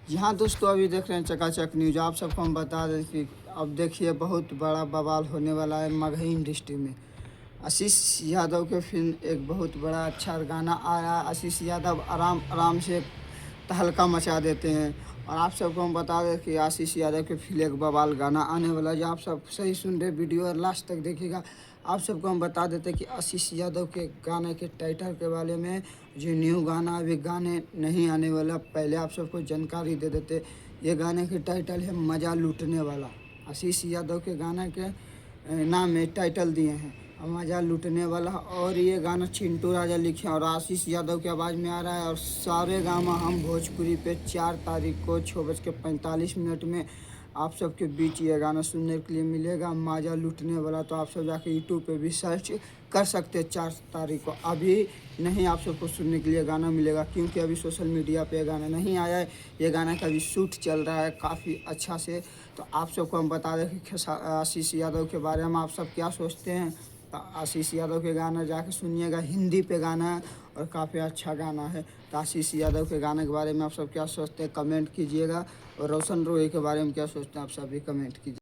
जी हाँ दोस्तों, अभी देख रहे हैं चकाचक न्यूज। आप सबको हम बता दें कि अब देखिए बहुत बड़ा बवाल होने वाला है मगही इंडस्ट्री में। आशीष यादव के फिल्म एक बहुत बड़ा अच्छा गाना आ रहा है। आशीष यादव आराम आराम से तहलका मचा देते हैं। और आप सबको हम बता दें कि आशीष यादव के फिल्म एक बवाल गाना आने वाला है। जो आप सब सही सुन रहे, वीडियो और लास्ट तक देखिएगा। आप सबको हम बता देते हैं कि आशीष यादव के गाने के टाइटल के बारे में। जो न्यू गाना अभी गाने नहीं आने वाला, पहले आप सबको जानकारी दे देते। ये गाने के टाइटल है मज़ा लूटने वाला। आशीष यादव के गाने के नाम में टाइटल दिए हैं मज़ा लूटने वाला। और ये गाना चिंटू राजा लिखे और आशीष यादव की आवाज़ में आ रहा है। और सारे गामा हम भोजपुरी पे 4 तारीख को 6:45 में आप सबके बीच ये गाना सुनने के लिए मिलेगा, मज़ा लूटने वाला। तो आप सब जाके यूट्यूब पे भी सर्च कर सकते हैं 4 तारीख को। अभी नहीं आप सबको सुनने के लिए गाना मिलेगा, क्योंकि अभी सोशल मीडिया पे गाना नहीं आया है। ये गाना का भी शूट चल रहा है काफ़ी अच्छा से। तो आप सबको हम बता दें कि आशीष यादव के बारे में आप सब क्या सोचते हैं। तो आशीष यादव के गाना जाके सुनिएगा, हिंदी पे गाना है और काफ़ी अच्छा गाना है। तो आशीष यादव के गाने के बारे में आप सब क्या सोचते हैं, कमेंट कीजिएगा। और रोशन रोही के बारे में क्या सोचते हैं, आप सभी कमेंट कीजिए।